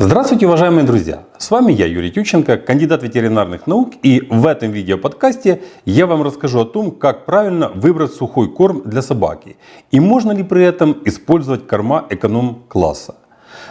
Здравствуйте, уважаемые друзья! С вами я, Юрий Тютченко, кандидат ветеринарных наук, и в этом видеоподкасте я вам расскажу о том, как правильно выбрать сухой корм для собаки и можно ли при этом использовать корма эконом-класса.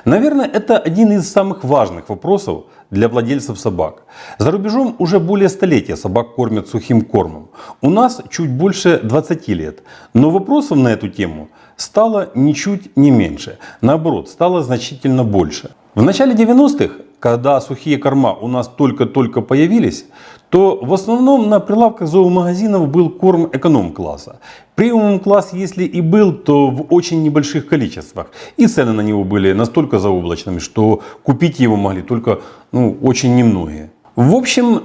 Наверное, это один из самых важных вопросов для владельцев собак. За рубежом уже более столетия собак кормят сухим кормом. У нас чуть больше 20 лет. Но вопросов на эту тему стало ничуть не меньше. Наоборот, стало значительно больше. В начале 90-х, когда сухие корма у нас только-только появились, то в основном на прилавках зоомагазинов был корм эконом-класса. Премиум-класс, если и был, то в очень небольших количествах. И цены на него были настолько заоблачными, что купить его могли только очень немногие. В общем,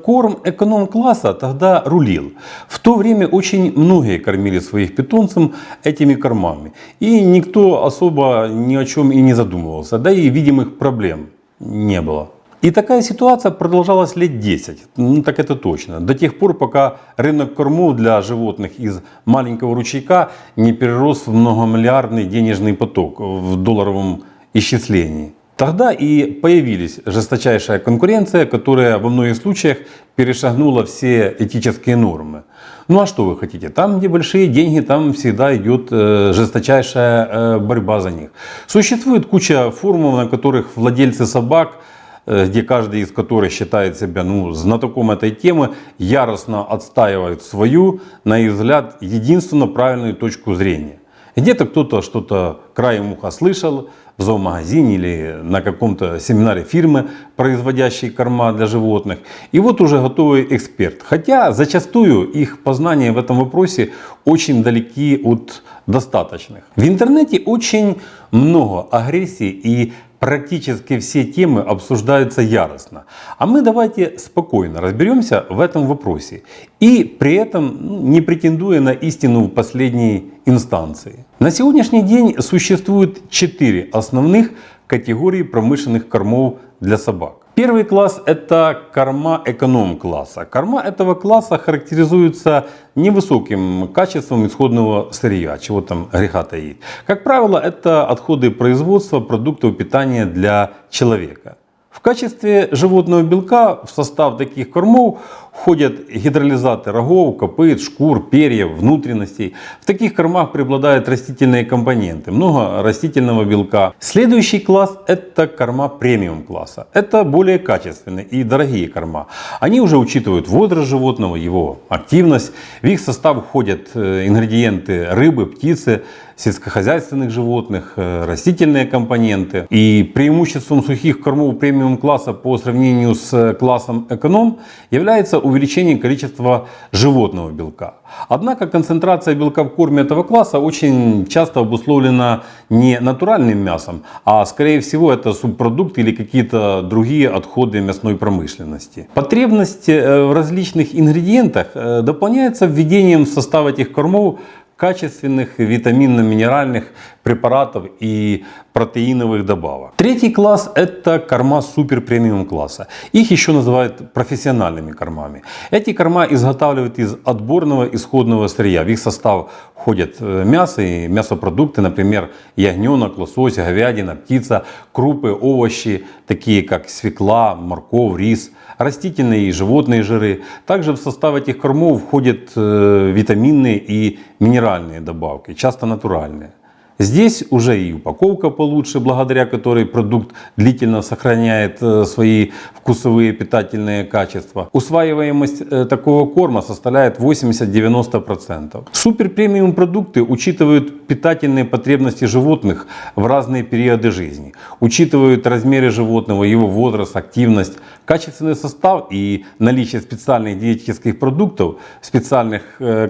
корм эконом-класса тогда рулил. В то время очень многие кормили своих питомцев этими кормами. И никто особо ни о чем и не задумывался. Да и видимых проблем не было. И такая ситуация продолжалась лет 10, так это точно, до тех пор, пока рынок кормов для животных из маленького ручейка не перерос в многомиллиардный денежный поток в долларовом исчислении. Тогда и появилась жесточайшая конкуренция, которая во многих случаях перешагнула все этические нормы. Ну а что вы хотите? Там, где большие деньги, там всегда идет жесточайшая борьба за них. Существует куча форумов, на которых владельцы собак, где каждый из которых считает себя знатоком этой темы, яростно отстаивают свою, на их взгляд, единственно правильную точку зрения. Где-то кто-то что-то краем уха слышал в зоомагазине или на каком-то семинаре фирмы, производящей корма для животных. И вот уже готовый эксперт. Хотя зачастую их познания в этом вопросе очень далеки от достаточных. В интернете очень много агрессии и практически все темы обсуждаются яростно. А мы давайте спокойно разберемся в этом вопросе. И при этом не претендуя на истину в последней инстанции. На сегодняшний день существует 4 основных категории промышленных кормов для собак. Первый класс — это корма эконом-класса. Корма этого класса характеризуются невысоким качеством исходного сырья, чего там греха таить. Как правило, это отходы производства продуктов питания для человека. В качестве животного белка в состав таких кормов входят гидролизаты рогов, копыт, шкур, перьев, внутренностей. В таких кормах преобладают растительные компоненты, много растительного белка. Следующий класс — это корма премиум класса. Это более качественные и дорогие корма. Они уже учитывают возраст животного, его активность. В их состав входят ингредиенты рыбы, птицы, сельскохозяйственных животных, растительные компоненты. И преимуществом сухих кормов премиум класса по сравнению с классом эконом является увеличение количества животного белка. Однако концентрация белка в корме этого класса очень часто обусловлена не натуральным мясом, а скорее всего это субпродукты или какие-то другие отходы мясной промышленности. Потребность в различных ингредиентах дополняется введением в состав этих кормов качественных витаминно-минеральных препаратов и протеиновых добавок. Третий класс — это корма супер премиум класса. Их еще называют профессиональными кормами. Эти корма изготавливают из отборного исходного сырья. В их состав входят мясо и мясопродукты, например, ягненок, лосось, говядина, птица, крупы, овощи, такие как свекла, морковь, рис, растительные и животные жиры. Также в состав этих кормов входят витаминные и минеральные добавки, часто натуральные. Здесь уже и упаковка получше, благодаря которой продукт длительно сохраняет свои вкусовые питательные качества. Усваиваемость такого корма составляет 80-90%. Супер премиум продукты учитывают питательные потребности животных в разные периоды жизни. Учитывают размеры животного, его возраст, активность, качественный состав и наличие специальных диетических продуктов в специальных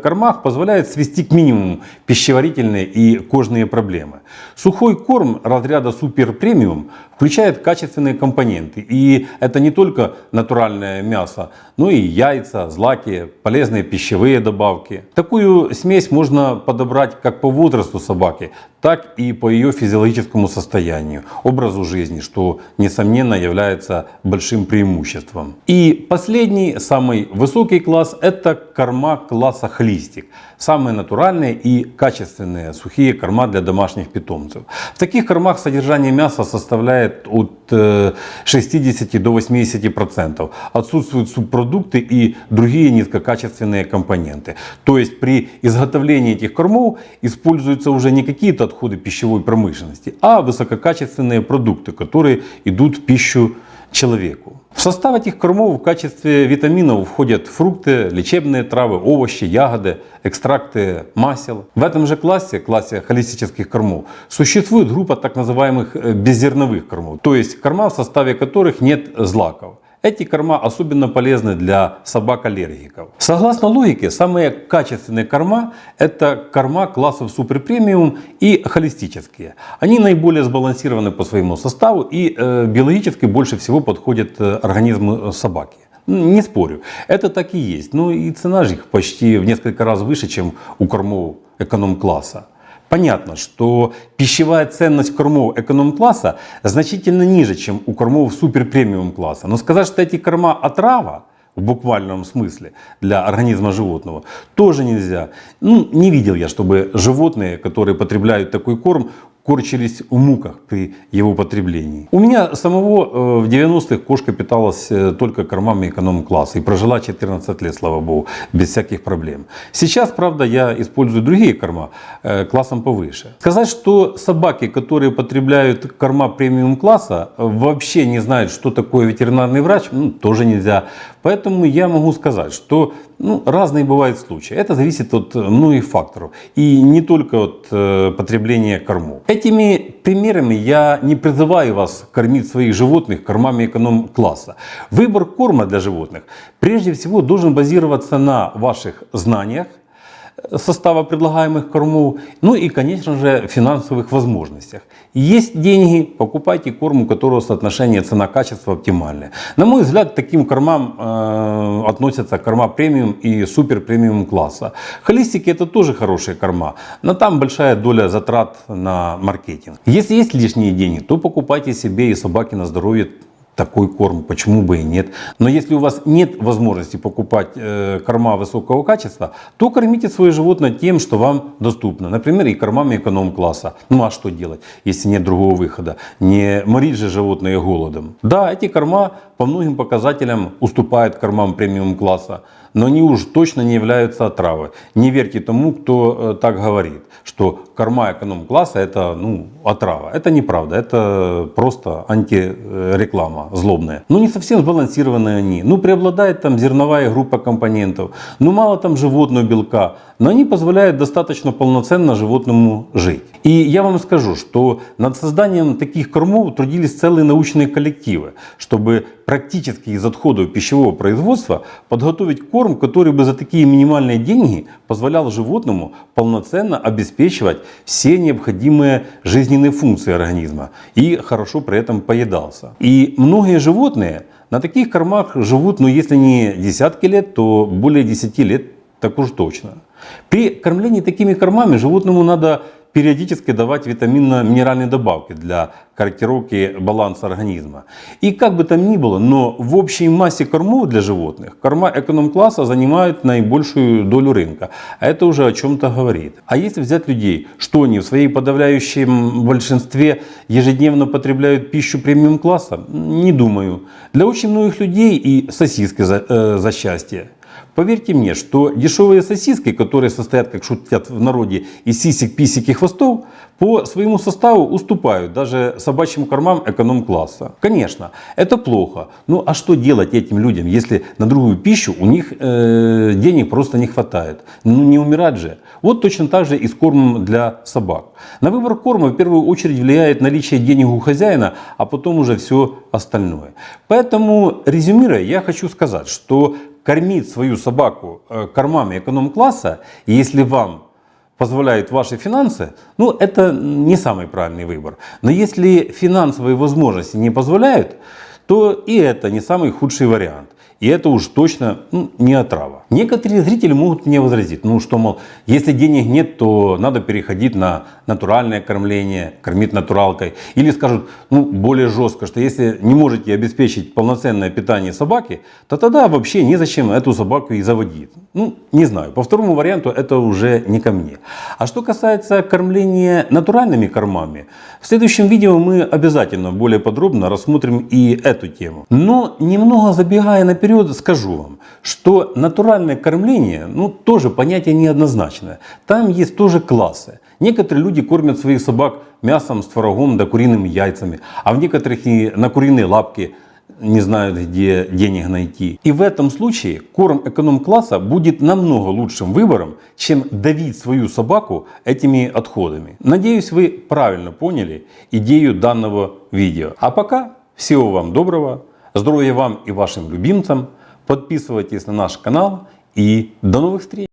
кормах позволяет свести к минимуму пищеварительные и кожные проблемы. Сухой корм разряда супер премиум включает качественные компоненты. И это не только натуральное мясо, но и яйца, злаки, полезные пищевые добавки. Такую смесь можно подобрать как по возрасту собаки, так и по ее физиологическому состоянию, образу жизни, что несомненно является большим преимуществом. И последний, самый высокий класс — это корма класса холистик. Самые натуральные и качественные сухие корма для домашних питомцев. В таких кормах содержание мяса составляет составляет от 60 до 80%. Отсутствуют субпродукты и другие низкокачественные компоненты. То есть при изготовлении этих кормов используются уже не какие-то отходы пищевой промышленности, а высококачественные продукты, которые идут в пищу человеку. В состав этих кормов в качестве витаминов входят фрукты, лечебные травы, овощи, ягоды, экстракты масел. В этом же классе холистических кормов, существует группа так называемых беззерновых кормов, то есть корма, в составе которых нет злаков. Эти корма особенно полезны для собак-аллергиков. Согласно логике, самые качественные корма – это корма классов суперпремиум и холистические. Они наиболее сбалансированы по своему составу и биологически больше всего подходят организму собаки. Не спорю, это так и есть. Но и цена же их почти в несколько раз выше, чем у кормов эконом-класса. Понятно, что пищевая ценность кормов эконом-класса значительно ниже, чем у кормов супер-премиум класса. Но сказать, что эти корма отрава, в буквальном смысле, для организма животного, тоже нельзя. Не видел я, чтобы животные, которые потребляют такой корм, корчились в муках при его потреблении. У меня самого в 90-х кошка питалась только кормами эконом-класса и прожила 14 лет, слава богу, без всяких проблем. Сейчас, правда, я использую другие корма классом повыше. Сказать, что собаки, которые потребляют корма премиум-класса, вообще не знают, что такое ветеринарный врач, тоже нельзя. Поэтому я могу сказать, что разные бывают случаи. Это зависит от многих факторов. И не только от потребления кормов. Этими примерами я не призываю вас кормить своих животных кормами эконом-класса. Выбор корма для животных прежде всего должен базироваться на ваших знаниях состава предлагаемых кормов, и, конечно же, финансовых возможностях. Есть деньги, покупайте корм, у которого соотношение цена-качество оптимальное. На мой взгляд, к таким кормам относятся корма премиум и супер премиум класса. Холистики — это тоже хорошие корма, но там большая доля затрат на маркетинг. Если есть лишние деньги, то покупайте себе и собаке на здоровье такой корм, почему бы и нет. Но если у вас нет возможности покупать корма высокого качества, то кормите свое животное тем, что вам доступно. Например, и кормами эконом-класса. А что делать, если нет другого выхода? Не морить же животное голодом. Да, эти корма по многим показателям уступают кормам премиум-класса, но они уж точно не являются отравой. Не верьте тому, кто так говорит, что корма эконом-класса — это отрава. Это неправда, это просто антиреклама злобная. Не совсем сбалансированные они. Преобладает там зерновая группа компонентов, мало там животного белка, но они позволяют достаточно полноценно животному жить. И я вам скажу, что над созданием таких кормов трудились целые научные коллективы, чтобы практически из отходов пищевого производства подготовить корм, который бы за такие минимальные деньги позволял животному полноценно обеспечивать все необходимые жизненные функции организма и хорошо при этом поедался. И многие животные на таких кормах живут, если не десятки лет, то более 10 лет, так уж точно. При кормлении такими кормами животному надо периодически давать витаминно-минеральные добавки для корректировки баланса организма. И как бы там ни было, но в общей массе кормов для животных корма эконом-класса занимают наибольшую долю рынка. А это уже о чем-то говорит. А если взять людей, что они в своей подавляющем большинстве ежедневно потребляют пищу премиум-класса? Не думаю. Для очень многих людей и сосиски за счастье. Поверьте мне, что дешевые сосиски, которые состоят, как шутят в народе, из сисек, писек и хвостов, по своему составу уступают даже собачьим кормам эконом-класса. Конечно, это плохо. А что делать этим людям, если на другую пищу у них денег просто не хватает? Не умирать же. Вот точно так же и с кормом для собак. На выбор корма в первую очередь влияет наличие денег у хозяина, а потом уже все остальное. Поэтому, резюмируя, я хочу сказать, что кормить свою собаку кормами эконом-класса, если вам позволяют ваши финансы, это не самый правильный выбор. Но если финансовые возможности не позволяют, то и это не самый худший вариант. И это уж точно не отрава. Некоторые зрители могут мне возразить, что, мол, если денег нет, то надо переходить на натуральное кормление, кормить натуралкой. Или скажут более жестко, что если не можете обеспечить полноценное питание собаки, то тогда вообще незачем эту собаку и заводить. Не знаю, по второму варианту это уже не ко мне. А что касается кормления натуральными кормами, в следующем видео мы обязательно более подробно рассмотрим и эту тему. Но немного забегая наперед, скажу вам, что натуральное кормление тоже понятие неоднозначное. Там есть тоже классы. Некоторые люди кормят своих собак мясом с творогом да куриными яйцами, а в некоторых и на куриные лапки не знают, где денег найти. И в этом случае корм эконом-класса будет намного лучшим выбором, чем давить свою собаку этими отходами. Надеюсь, вы правильно поняли идею данного видео. А пока всего вам доброго, здоровья вам и вашим любимцам, подписывайтесь на наш канал и до новых встреч!